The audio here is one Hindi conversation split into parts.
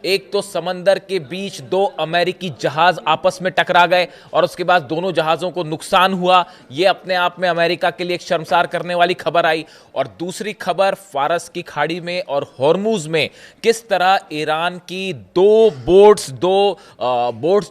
एक तो समंदर के बीच दो अमेरिकी जहाज आपस में टकरा गए और उसके बाद दोनों जहाज़ों को नुकसान हुआ। यह अपने आप में अमेरिका के लिए एक शर्मसार करने वाली खबर आई। और दूसरी खबर, फारस की खाड़ी में और हॉर्मूज में किस तरह ईरान की दो बोट्स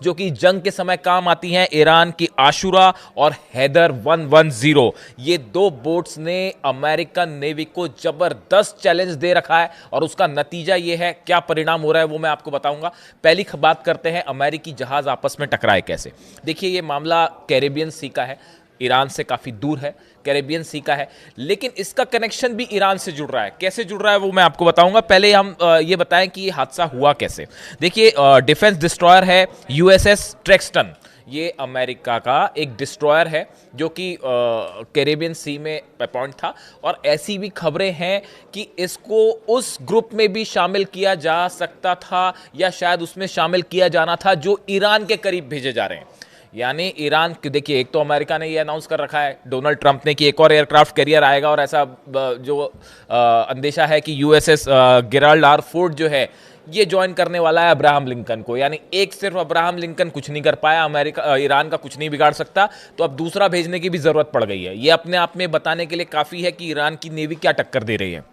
जो कि जंग के समय काम आती हैं, ईरान की आशुरा और हैदर 110, ये दो बोट्स ने अमेरिकन नेवी को जबरदस्त चैलेंज दे रखा है। और उसका नतीजा ये है, क्या परिणाम हो रहा है वो मैं आपको बताऊंगा। पहली बात करते हैं अमेरिकी जहाज आपस में टकराए कैसे। देखिए, ये मामला कैरेबियन सी का है, ईरान से काफी दूर है, कैरेबियन सी का है, लेकिन इसका कनेक्शन भी ईरान से जुड़ रहा है। कैसे जुड़ रहा है वो मैं आपको बताऊंगा। पहले हम ये बताएं कि ये हादसा हुआ कैसे। देखिए, डिफेंस डिस्ट्रॉयर है यूएसएस ट्रेक्सटन। ये अमेरिका का एक डिस्ट्रॉयर है जो कि कैरेबियन सी में अपॉइंट था। और ऐसी भी खबरें हैं कि इसको उस ग्रुप में भी शामिल किया जा सकता था या शायद उसमें शामिल किया जाना था जो ईरान के करीब भेजे जा रहे हैं। यानी ईरान, देखिए, एक तो अमेरिका ने ये अनाउंस कर रखा है, डोनाल्ड ट्रंप ने, कि एक और एयरक्राफ्ट कैरियर आएगा। और ऐसा जो अंदेशा है कि यूएसएस गेराल्ड आर फोर्ड जो है ये ज्वाइन करने वाला है अब्राहम लिंकन को। यानी एक सिर्फ अब्राहम लिंकन कुछ नहीं कर पाया, अमेरिका ईरान का कुछ नहीं बिगाड़ सकता, तो अब दूसरा भेजने की भी जरूरत पड़ गई है। ये अपने आप में बताने के लिए काफी है कि ईरान की नेवी क्या टक्कर दे रही है।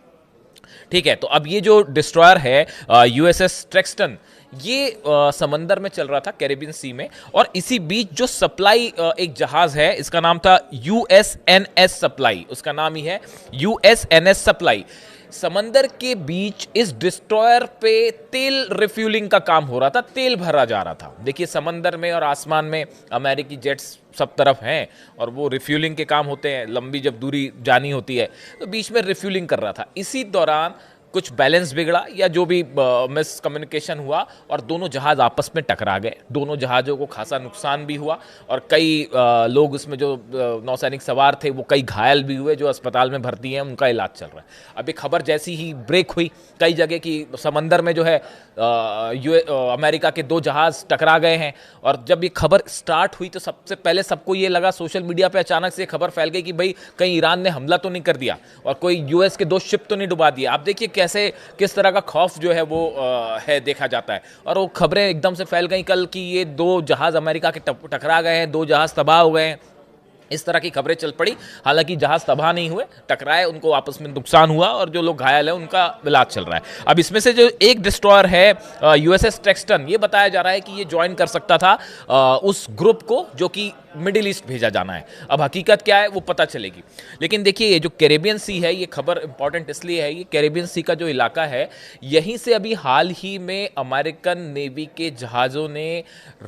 ठीक है, तो अब ये जो डिस्ट्रॉयर है यूएसएस ट्रेक्सटन, ये समंदर में चल रहा था कैरेबियन सी में। और इसी बीच जो सप्लाई एक जहाज है, इसका नाम था यूएसएनएस सप्लाई, उसका नाम ही है यूएसएनएस सप्लाई। समंदर के बीच इस डिस्ट्रॉयर पे तेल रिफ्यूलिंग का काम हो रहा था, तेल भरा जा रहा था। देखिए, समंदर में और आसमान में अमेरिकी जेट्स सब तरफ हैं और वो रिफ्यूलिंग के काम होते हैं। लंबी जब दूरी जानी होती है तो बीच में रिफ्यूलिंग कर रहा था। इसी दौरान कुछ बैलेंस बिगड़ा या जो भी मिस कम्युनिकेशन हुआ और दोनों जहाज आपस में टकरा गए। दोनों जहाज़ों को खासा नुकसान भी हुआ और कई लोग उसमें जो नौसैनिक सवार थे वो कई घायल भी हुए, जो अस्पताल में भर्ती हैं, उनका इलाज चल रहा है। अब ये खबर जैसी ही ब्रेक हुई कई जगह की समंदर में जो है अमेरिका के दो जहाज टकरा गए हैं। और जब ये खबर स्टार्ट हुई तो सबसे पहले सबको ये लगा, सोशल मीडिया पे अचानक से खबर फैल गई कि भाई कहीं ईरान ने हमला तो नहीं कर दिया और कोई यूएस के दो शिप तो नहीं डुबा दिया। आप देखिए कैसे किस तरह का खौफ जो है वो है देखा जाता है। और वो खबरें एकदम से फैल गई कल कि ये दो जहाज अमेरिका के टकरा गए हैं, दो जहाज तबाह हो गए हैं, इस तरह की खबरें चल पड़ी। हालांकि जहाज तबाह नहीं हुए, टकराए, उनको आपस में नुकसान हुआ और जो लोग घायल हैं उनका इलाज चल रहा है। अब इसमें से जो एक डिस्ट्रॉयर है यूएसएस ट्रेक्सटन, ये बताया जा रहा है कि ये ज्वाइन कर सकता था उस ग्रुप को जो कि मिडिल ईस्ट भेजा जाना है। अब हकीकत क्या है वो पता चलेगी। लेकिन देखिए, ये जो कैरेबियन सी है, ये खबर इंपॉर्टेंट इसलिए है, ये कैरेबियन सी का जो इलाका है, यहीं से अभी हाल ही में अमेरिकन नेवी के जहाज़ों ने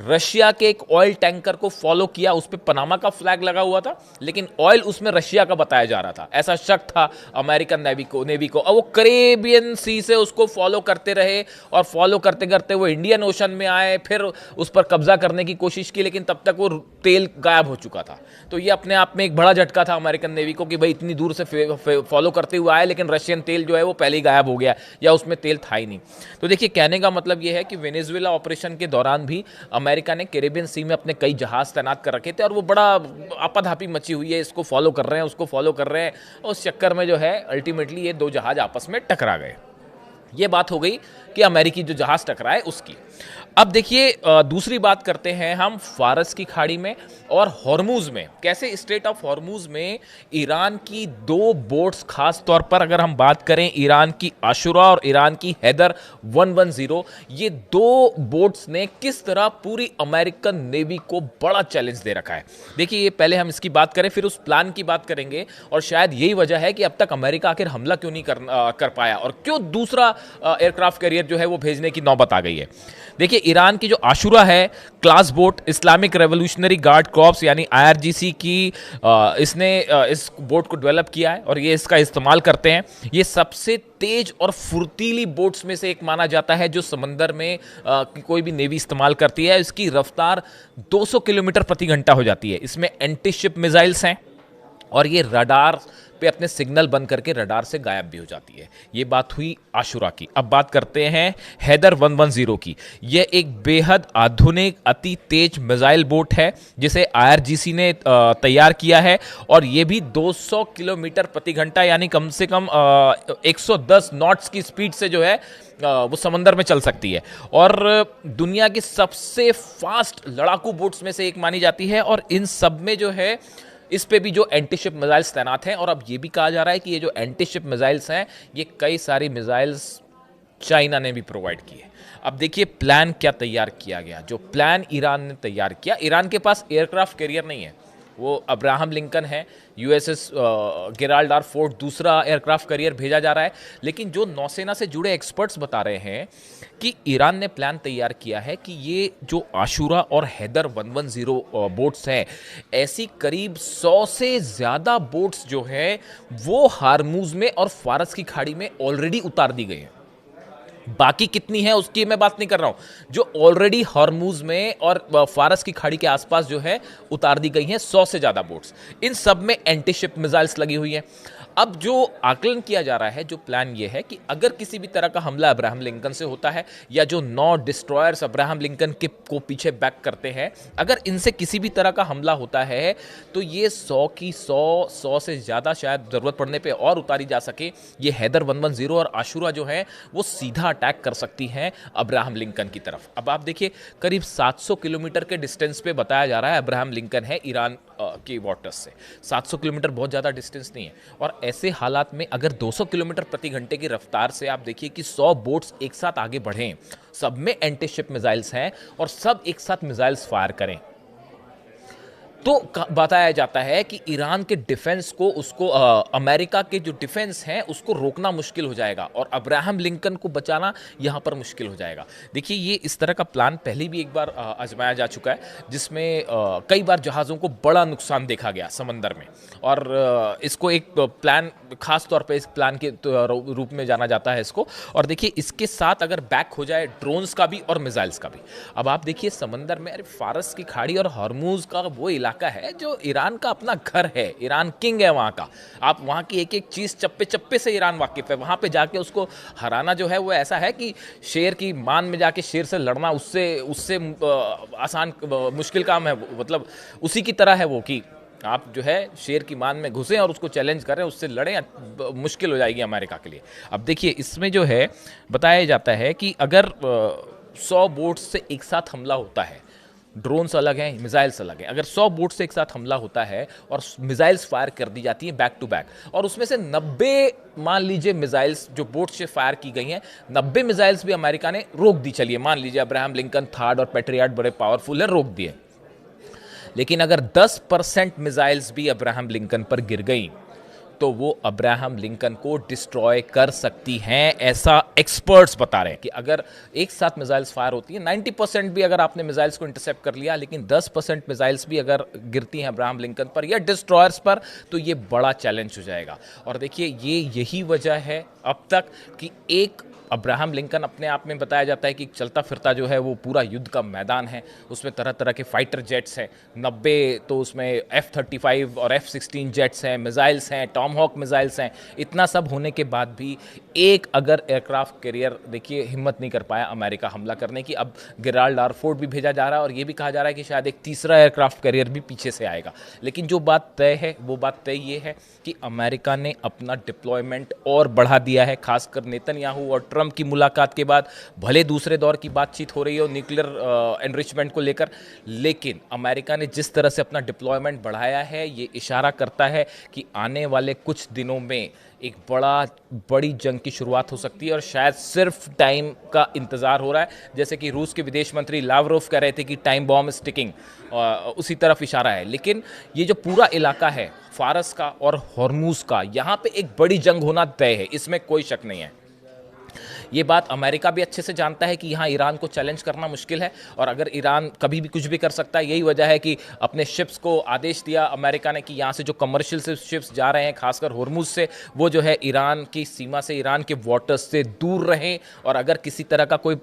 रशिया के एक ऑयल टैंकर को फॉलो किया। उस पर पनामा का फ्लैग लगा हुआ था, लेकिन ऑयल उसमें रशिया का बताया जा रहा था, ऐसा शक था अमेरिकन नेवी को। अब वो कैरेबियन सी से उसको फॉलो करते रहे और फॉलो करते करते वो इंडियन ओशन में आए, फिर उस पर कब्जा करने की कोशिश की, लेकिन तब तक वो तेल गायब हो चुका था। तो ये अपने आप में एक बड़ा झटका था अमेरिकन नेवी को कि भाई इतनी दूर से फॉलो करते हुए आए, लेकिन रशियन तेल जो है वो पहले ही गायब हो गया या उसमें तेल था ही नहीं। तो देखिए, कहने का मतलब ये है कि वेनेजुएला ऑपरेशन के दौरान भी अमेरिका ने कैरेबियन सी में अपने कई जहाज तैनात कर रखे थे और वो बड़ा आपाधापी मची हुई है, इसको फॉलो कर रहे हैं, उसको फॉलो कर रहे हैं। उस चक्कर में जो है अल्टीमेटली ये दो जहाज आपस में टकरा गए। ये बात हो गई कि अमेरिकी जो जहाज टकराए उसकी। अब देखिए, दूसरी बात करते हैं हम फारस की खाड़ी में और हॉर्मूज में। कैसे स्ट्रेट ऑफ हॉर्मूज में ईरान की दो बोट्स, खास तौर पर अगर हम बात करें ईरान की आशुरा और ईरान की हैदर 110, ये दो बोट्स ने किस तरह पूरी अमेरिकन नेवी को बड़ा चैलेंज दे रखा है। देखिए, ये पहले हम इसकी बात करें, फिर उस प्लान की बात करेंगे और शायद यही वजह है कि अब तक अमेरिका आखिर हमला क्यों नहीं कर पाया और क्यों दूसरा एयरक्राफ्ट कैरियर जो है वो भेजने की नौबत आ गई है। देखिए, ईरान की जो आशुरा है class boat, Islamic revolutionary guard corps यानी आईआरजीसी की, इसने इस बोट को डेवलप किया है और ये इसका इस्तेमाल करते हैं। ये सबसे तेज और फुर्तीली बोट्स में से एक माना जाता है जो समंदर में कोई भी नेवी इस्तेमाल करती है। इसकी रफ्तार 200 किलोमीटर प्रति घंटा हो जाती है। इसमें एंटी शिप मिसाइल्स हैं और ये रडार पे अपने सिग्नल बंद करके रडार से गायब भी हो जाती है। ये बात हुई आशुरा की। अब बात करते हैं हैदर 110 की। यह एक बेहद आधुनिक अति तेज मिसाइल बोट है जिसे IRGC ने तैयार किया है, और यह भी 200 किलोमीटर प्रति घंटा यानी कम से कम 110 नॉट्स की स्पीड से जो है वो समंदर में चल सकती है, और दुनिया की सबसे फास्ट लड़ाकू बोट्स में से एक मानी जाती है। और इन सब में जो है इस पे भी जो एंटी शिप मिसाइल्स तैनात हैं, और अब ये भी कहा जा रहा है कि ये जो एंटी शिप मिसाइल्स हैं ये कई सारी मिसाइल्स चाइना ने भी प्रोवाइड की है। अब देखिए प्लान क्या तैयार किया गया। जो प्लान ईरान ने तैयार किया, ईरान के पास एयरक्राफ्ट कैरियर नहीं है, वो अब्राहम लिंकन है, USS गेराल्ड आर फोर्ड दूसरा एयरक्राफ्ट कैरियर भेजा जा रहा है। लेकिन जो नौसेना से जुड़े एक्सपर्ट्स बता रहे हैं कि ईरान ने प्लान तैयार किया है कि ये जो आशुरा और हैदर 110 बोट्स हैं, ऐसी करीब 100 से ज़्यादा बोट्स जो है वो हार्मूज में और फारस की खाड़ी में ऑलरेडी उतार दी गई हैं। बाकी कितनी है उसकी मैं बात नहीं कर रहा हूं, जो ऑलरेडी हॉर्मूज में और फारस की खाड़ी के आसपास जो है उतार दी गई हैं 100 से ज्यादा बोट्स। इन सब में एंटी शिप मिसाइल्स लगी हुई हैं। अब जो आकलन किया जा रहा है, जो प्लान ये है कि अगर किसी भी तरह का हमला अब्राहम लिंकन से होता है, या जो 9 डिस्ट्रॉयर्स अब्राहम लिंकन के को पीछे बैक करते हैं, अगर इनसे किसी भी तरह का हमला होता है तो ये 100 की 100 से ज़्यादा शायद ज़रूरत पड़ने पे और उतारी जा सके। ये हैदर 110 और आशुरा जो है वो सीधा अटैक कर सकती हैं अब्राहम लिंकन की तरफ। अब आप देखिए करीब 700 किलोमीटर के डिस्टेंस पे बताया जा रहा है अब्राहम लिंकन है ईरान के वाटर्स से। 700 किलोमीटर बहुत ज़्यादा डिस्टेंस नहीं है, और ऐसे हालात में अगर 200 किलोमीटर प्रति घंटे की रफ्तार से आप देखिए कि 100 बोट्स एक साथ आगे बढ़ें, सब में एंटी शिप मिसाइल्स हैं और सब एक साथ मिसाइल्स फायर करें, तो बताया जाता है कि ईरान के डिफेंस को उसको अमेरिका के जो डिफेंस हैं उसको रोकना मुश्किल हो जाएगा, और अब्राहम लिंकन को बचाना यहाँ पर मुश्किल हो जाएगा। देखिए ये इस तरह का प्लान पहले भी एक बार आजमाया जा चुका है, जिसमें कई बार जहाज़ों को बड़ा नुकसान देखा गया समंदर में, और इसको एक प्लान खास तौर पे इस प्लान के रूप में जाना जाता है इसको। और देखिए इसके साथ अगर बैक हो जाए ड्रोन्स का भी और मिसाइल्स का भी। अब आप देखिए समंदर में, अरे फारस की खाड़ी और हॉर्मूज का वो इलाका है जो ईरान का अपना घर है, ईरान किंग है वहाँ का। आप वहाँ की एक एक चीज़ चप्पे चप्पे से ईरान वाकिफ है। वहाँ पे जाके उसको हराना जो है वो ऐसा है कि शेर की मान में जाके शेर से लड़ना उससे आसान मुश्किल काम है, मतलब उसी की तरह है वो कि आप जो है शेर की मान में घुसें और उसको चैलेंज करें, उससे लड़ें, मुश्किल हो जाएगी अमेरिका के लिए। अब देखिए इसमें जो है बताया जाता है कि अगर 100 बोट्स से एक साथ हमला होता है, ड्रोन्स अलग हैं, मिसाइल्स अलग हैं, अगर 100 बोट से एक साथ हमला होता है और मिसाइल्स फायर कर दी जाती हैं बैक टू बैक, और उसमें से 90 मान लीजिए मिसाइल्स जो बोट से फायर की गई हैं, 90 मिसाइल्स भी अमेरिका ने रोक दी। चलिए मान लीजिए अब्राहम लिंकन थर्ड और पैट्रियट बड़े पावरफुल है, रोक दिए। लेकिन अगर 10% मिसाइल्स भी अब्राहम लिंकन पर गिर गई तो वो अब्राहम लिंकन को डिस्ट्रॉय कर सकती हैं, ऐसा एक्सपर्ट्स बता रहे हैं कि अगर एक साथ मिसाइल्स फायर होती है, 90% भी अगर आपने मिसाइल्स को इंटरसेप्ट कर लिया, लेकिन 10% मिसाइल्स भी अगर गिरती हैं अब्राहम लिंकन पर या डिस्ट्रॉयर्स पर, तो ये बड़ा चैलेंज हो जाएगा। और देखिए यही वजह है अब तक कि एक अब्राहम लिंकन अपने आप में बताया जाता है कि चलता फिरता जो है वो पूरा युद्ध का मैदान है। उसमें तरह तरह के फाइटर जेट्स हैं, 90 तो उसमें F-35 और F-16 जेट्स हैं, मिसाइल्स हैं, टॉमहॉक मिसाइल्स हैं। इतना सब होने के बाद भी एक अगर एयरक्राफ्ट कैरियर देखिए हिम्मत नहीं कर पाया अमेरिका हमला करने की। अब गेराल्ड आर फोर्ड भी भेजा जा रहा है, और ये भी कहा जा रहा है कि शायद एक तीसरा एयरक्राफ्ट कैरियर भी पीछे से आएगा। लेकिन जो बात तय है वो बात तय ये है कि अमेरिका ने अपना डिप्लॉयमेंट और बढ़ा दिया है, खासकर नेतन्याहू और ट्रंप की मुलाकात के बाद। भले दूसरे दौर की बातचीत हो रही हो न्यूक्लियर एनरिचमेंट को लेकर, लेकिन अमेरिका ने जिस तरह से अपना डिप्लॉयमेंट बढ़ाया है ये इशारा करता है कि आने वाले कुछ दिनों में एक बड़ी जंग की शुरुआत हो सकती है, और शायद सिर्फ टाइम का इंतजार हो रहा है। जैसे कि रूस के विदेश मंत्री लावरोव कह रहे थे कि टाइम बॉम्ब इज टिकिंग, उसी तरफ इशारा है। लेकिन ये जो पूरा इलाका है फारस का और हॉर्मूज का, यहाँ पे एक बड़ी जंग होना तय है, इसमें कोई शक नहीं है। ये बात अमेरिका भी अच्छे से जानता है कि यहाँ ईरान को चैलेंज करना मुश्किल है, और अगर ईरान कभी भी कुछ भी कर सकता है। यही वजह है कि अपने शिप्स को आदेश दिया अमेरिका ने कि यहाँ से जो कमर्शियल शिप्स जा रहे हैं खासकर हॉर्मूज से, वो जो है ईरान की सीमा से, ईरान के वाटर्स से दूर रहें, और अगर किसी तरह का कोई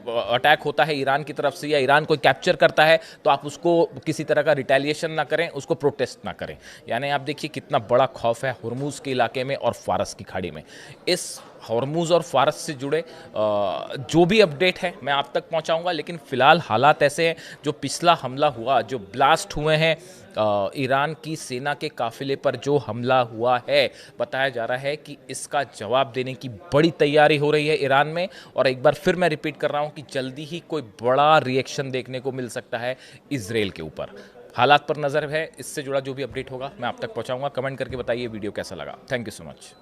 अटैक होता है ईरान की तरफ से या ईरान कोई कैप्चर करता है तो आप उसको किसी तरह का रिटेलिएशन ना करें, उसको प्रोटेस्ट ना करें। यानी आप देखिए कितना बड़ा खौफ है हुर्मुज़ के इलाके में और फारस की खाड़ी में। इस हॉर्मुज़ और फारस से जुड़े जो भी अपडेट है मैं आप तक पहुंचाऊंगा, लेकिन फ़िलहाल हालात ऐसे हैं। जो पिछला हमला हुआ, जो ब्लास्ट हुए हैं ईरान की सेना के काफिले पर जो हमला हुआ है, बताया जा रहा है कि इसका जवाब देने की बड़ी तैयारी हो रही है ईरान में। और एक बार फिर मैं रिपीट कर रहा हूं कि जल्दी ही कोई बड़ा रिएक्शन देखने को मिल सकता है इजराइल के ऊपर। हालात पर नज़र है, इससे जुड़ा जो भी अपडेट होगा मैं आप तक पहुंचाऊंगा। कमेंट करके बताइए वीडियो कैसा लगा। Thank you so much.